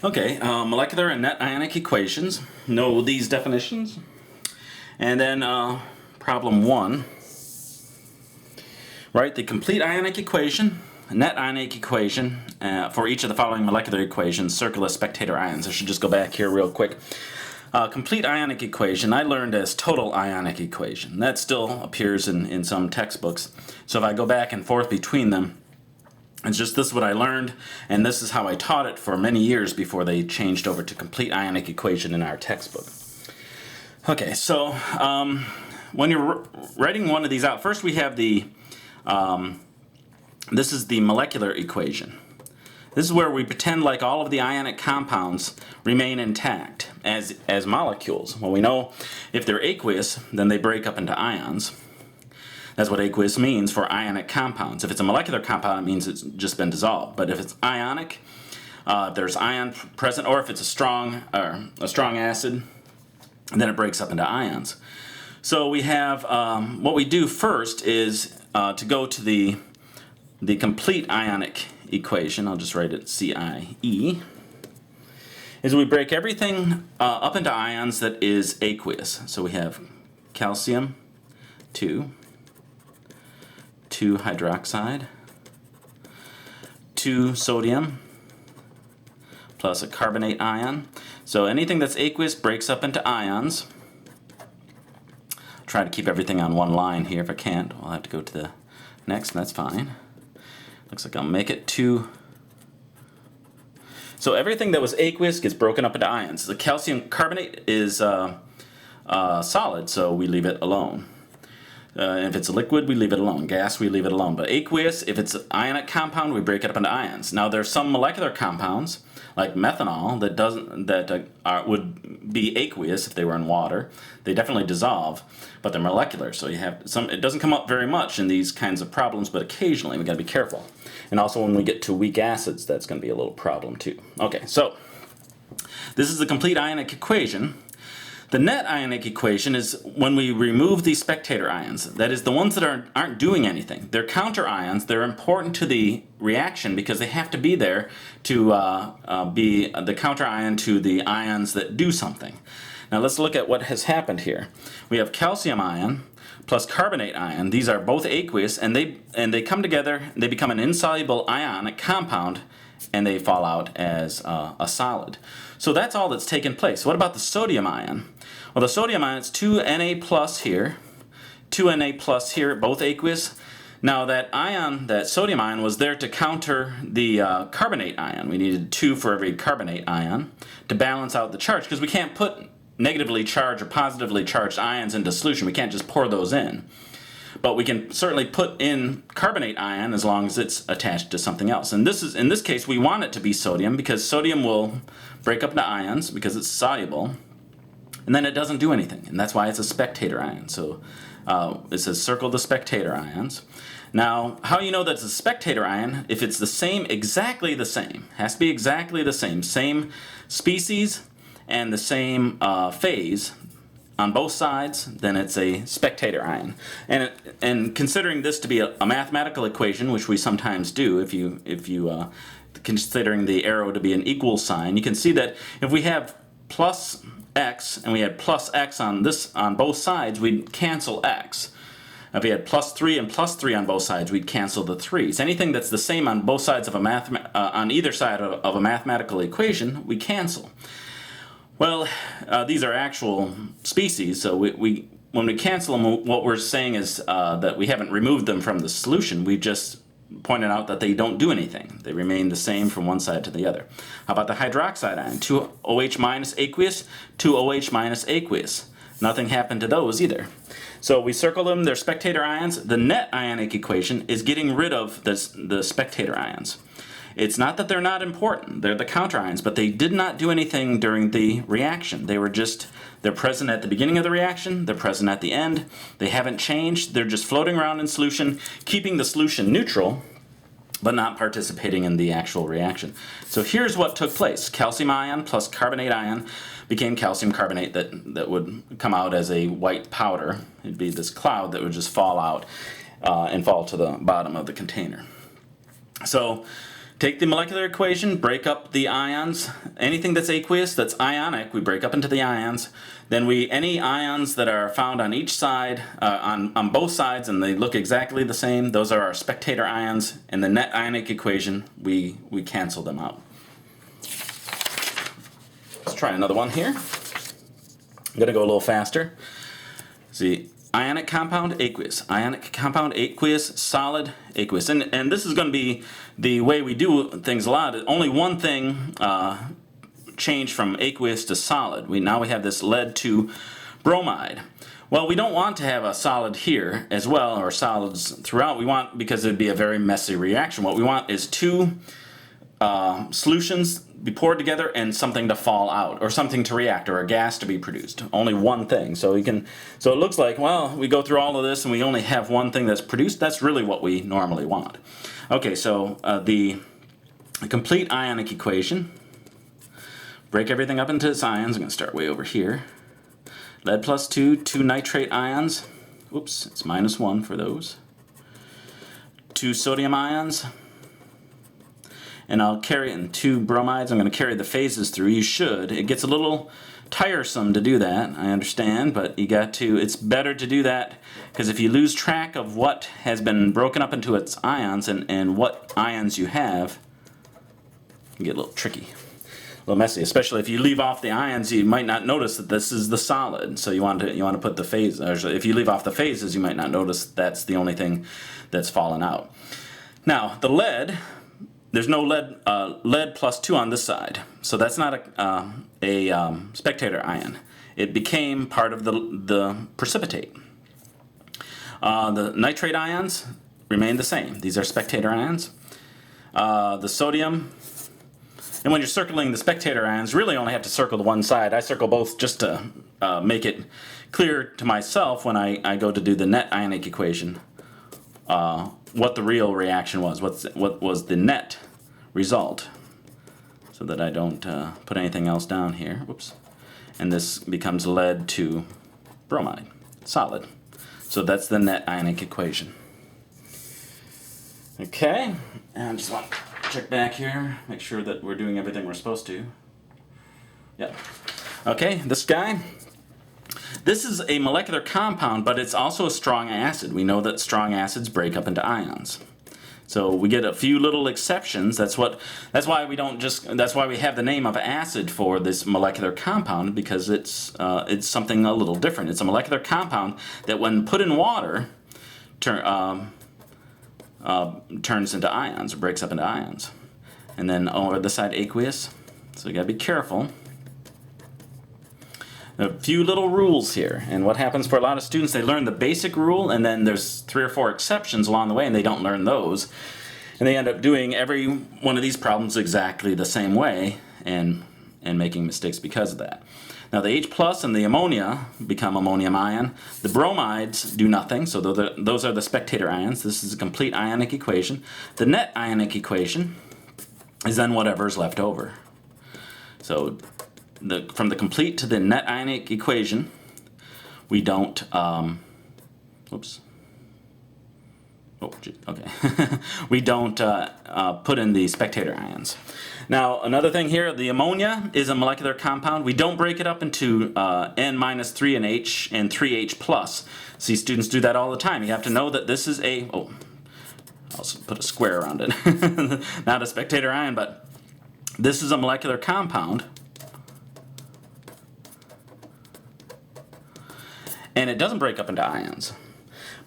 Okay, molecular and net ionic equations. Know these definitions. And then problem 1. Write the complete ionic equation, net ionic equation for each of the following molecular equations. Circle as spectator ions. I should just go back here real quick. Complete ionic equation I learned as total ionic equation. That still appears in some textbooks. So if I go back and forth between them, it's just this is what I learned, and this is how I taught it for many years before they changed over to complete ionic equation in our textbook. Okay, so when you're writing one of these out, first we have the, this is the molecular equation. This is where we pretend like all of the ionic compounds remain intact as molecules. Well, we know if they're aqueous, then they break up into ions. That's what aqueous means for ionic compounds. If it's a molecular compound, it means it's just been dissolved. But if it's ionic, if there's ion present, or if it's a strong acid, then it breaks up into ions. So we have what we do first is to go to the complete ionic equation. I'll just write it CIE. Is we break everything up into ions that is aqueous. So we have calcium 2 hydroxide, 2 sodium, plus a carbonate ion. So anything that's aqueous breaks up into ions. Try to keep everything on one line here. If I can't, I'll have to go to the next, and that's fine. Looks like I'll make it 2. So everything that was aqueous gets broken up into ions. The calcium carbonate is solid, so we leave it alone. If it's a liquid, we leave it alone. Gas, we leave it alone. But aqueous, if it's an ionic compound, we break it up into ions. Now, there's some molecular compounds, like methanol, that would be aqueous if they were in water. They definitely dissolve, but they're molecular. So you have some. It doesn't come up very much in these kinds of problems, but occasionally we got to be careful. And also, when we get to weak acids, that's going to be a little problem too. Okay, so this is the complete ionic equation. The net ionic equation is when we remove the spectator ions. That is, the ones that aren't doing anything. They're counter ions. They're important to the reaction because they have to be there to be the counter ion to the ions that do something. Now let's look at what has happened here. We have calcium ion plus carbonate ion. These are both aqueous, and they come together. They become an insoluble ionic compound, and they fall out as a solid. So that's all that's taken place. What about the sodium ion? Well, the sodium ion is 2Na plus here, 2Na plus here, both aqueous. Now that sodium ion was there to counter the carbonate ion. We needed 2 for every carbonate ion to balance out the charge, because we can't put negatively charged or positively charged ions into solution. We can't just pour those in. But we can certainly put in carbonate ion as long as it's attached to something else. And in this case, we want it to be sodium, because sodium will break up into ions because it's soluble, and then it doesn't do anything. And that's why it's a spectator ion. So it says circle the spectator ions. Now, how you know that it's a spectator ion? If it's the same, exactly the same, has to be exactly the same species and the same phase on both sides, then it's a spectator ion. And considering this to be a mathematical equation, which we sometimes do, if you considering the arrow to be an equal sign, you can see that if we have plus x and we had plus x on both sides, we'd cancel x. If we had plus 3 and plus 3 on both sides, we'd cancel the 3's. Anything that's the same on both sides of on either side of a mathematical equation, we cancel. Well, these are actual species, so when we cancel them, what we're saying is that we haven't removed them from the solution. We've just pointed out that they don't do anything. They remain the same from one side to the other. How about the hydroxide ion? 2OH minus aqueous, 2OH minus aqueous. Nothing happened to those either. So we circle them, they're spectator ions. The net ionic equation is getting rid of the spectator ions. It's not that they're not important, they're the counter ions, but they did not do anything during the reaction. They're present at the beginning of the reaction, they're present at the end, they haven't changed, they're just floating around in solution, keeping the solution neutral, but not participating in the actual reaction. So here's what took place. Calcium ion plus carbonate ion became calcium carbonate that would come out as a white powder. It'd be this cloud that would just fall out and fall to the bottom of the container. So take the molecular equation, break up the ions. Anything that's aqueous, that's ionic, we break up into the ions. Then any ions that are found on each side, on both sides, and they look exactly the same, those are our spectator ions. In the net ionic equation, we cancel them out. Let's try another one here. I'm going to go a little faster. See, ionic compound, aqueous. Ionic compound, aqueous, solid, aqueous. And this is going to be the way we do things a lot. Only one thing changed from aqueous to solid. Now we have this lead to bromide. Well, we don't want to have a solid here as well, or solids throughout. We want, because it would be a very messy reaction, what we want is two solutions be poured together and something to fall out, or something to react, or a gas to be produced. Only one thing. So it looks like, well, we go through all of this and we only have one thing that's produced. That's really what we normally want. Okay, so the complete ionic equation. Break everything up into its ions. I'm going to start way over here. Lead plus 2 nitrate ions. Oops, it's -1 for those. 2 sodium ions. And I'll carry in 2 bromides. I'm going to carry the phases through. You should. It gets a little tiresome to do that, I understand, but it's better to do that, because if you lose track of what has been broken up into its ions and what ions you have, it can get a little tricky. A little messy, especially if you leave off the ions. You might not notice that this is the solid, so you want to put the phase. If you leave off the phases, you might not notice that's the only thing that's fallen out. Now the lead, there's no lead plus 2 on this side, so that's not a spectator ion. It became part of the precipitate. The nitrate ions remain the same. These are spectator ions. The sodium. And when you're circling the spectator ions, really only have to circle the one side. I circle both just to make it clear to myself when I go to do the net ionic equation what the real reaction was, what was the net result, so that I don't put anything else down here. Whoops. And this becomes lead to bromide, solid. So that's the net ionic equation. Okay, and I just want to check back here, make sure that we're doing everything we're supposed to. Yeah. Okay, this guy. This is a molecular compound, but it's also a strong acid. We know that strong acids break up into ions. So we get a few little exceptions. That's why we have the name of acid for this molecular compound, because it's something a little different. It's a molecular compound that, when put in water, turns into ions, or breaks up into ions. And then over the side, aqueous. So you gotta be careful. A few little rules here, and what happens for a lot of students, they learn the basic rule, and then there's 3 or 4 exceptions along the way, and they don't learn those, and they end up doing every one of these problems exactly the same way, and making mistakes because of that. Now the H plus and the ammonia become ammonium ion. The bromides do nothing, so those are the spectator ions. This is a complete ionic equation. The net ionic equation is then whatever's left over. So from the complete to the net ionic equation, we don't, oops. Oh, okay. We don't put in the spectator ions. Now, another thing here, the ammonia is a molecular compound. We don't break it up into N-3 and H and 3H plus. See, students do that all the time. You have to know that this is I'll put a square around it. Not a spectator ion, but this is a molecular compound. And it doesn't break up into ions,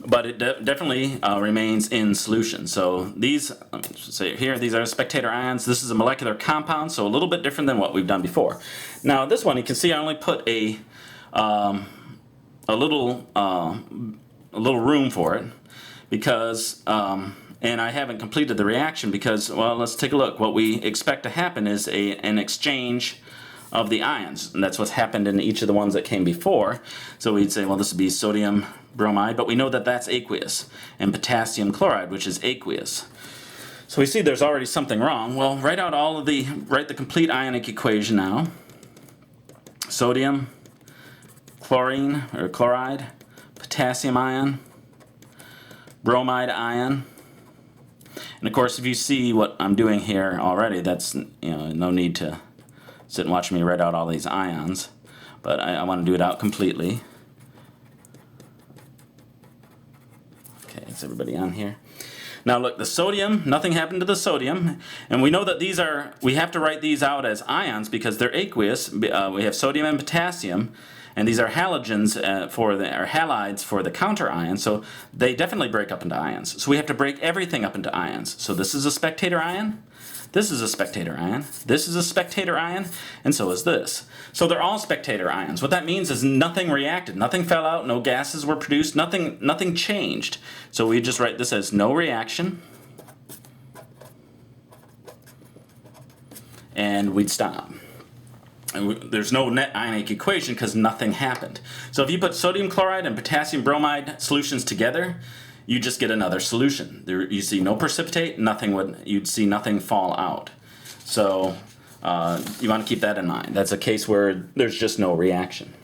but it definitely remains in solution. So these, let me just say here, these are spectator ions. This is a molecular compound, so a little bit different than what we've done before. Now this one, you can see I only put a little room for it, because and I haven't completed the reaction because, well, let's take a look. What we expect to happen is an exchange of the ions, and that's what's happened in each of the ones that came before. So we'd say, well, this would be sodium bromide, but we know that that's aqueous, and potassium chloride, which is aqueous. So we see there's already something wrong. Well, write the complete ionic equation now. Sodium, chlorine or chloride, potassium ion, bromide ion, And of course, if you see what I'm doing here already, that's, no need to sit and watch me write out all these ions. But I want to do it out completely. Okay, is everybody on here? Now look, the sodium, nothing happened to the sodium, and we know that we have to write these out as ions because they're aqueous. We have sodium and potassium, and these are halogens or halides for the counter ion, so they definitely break up into ions. So we have to break everything up into ions. So this is a spectator ion, this is a spectator ion, this is a spectator ion, and so is this. So they're all spectator ions. What that means is nothing reacted, nothing fell out, no gases were produced, nothing changed. So we just write this as no reaction, and we'd stop. And there's no net ionic equation because nothing happened. So if you put sodium chloride and potassium bromide solutions together, you just get another solution. You see no precipitate, you'd see nothing fall out. So you want to keep that in mind. That's a case where there's just no reaction.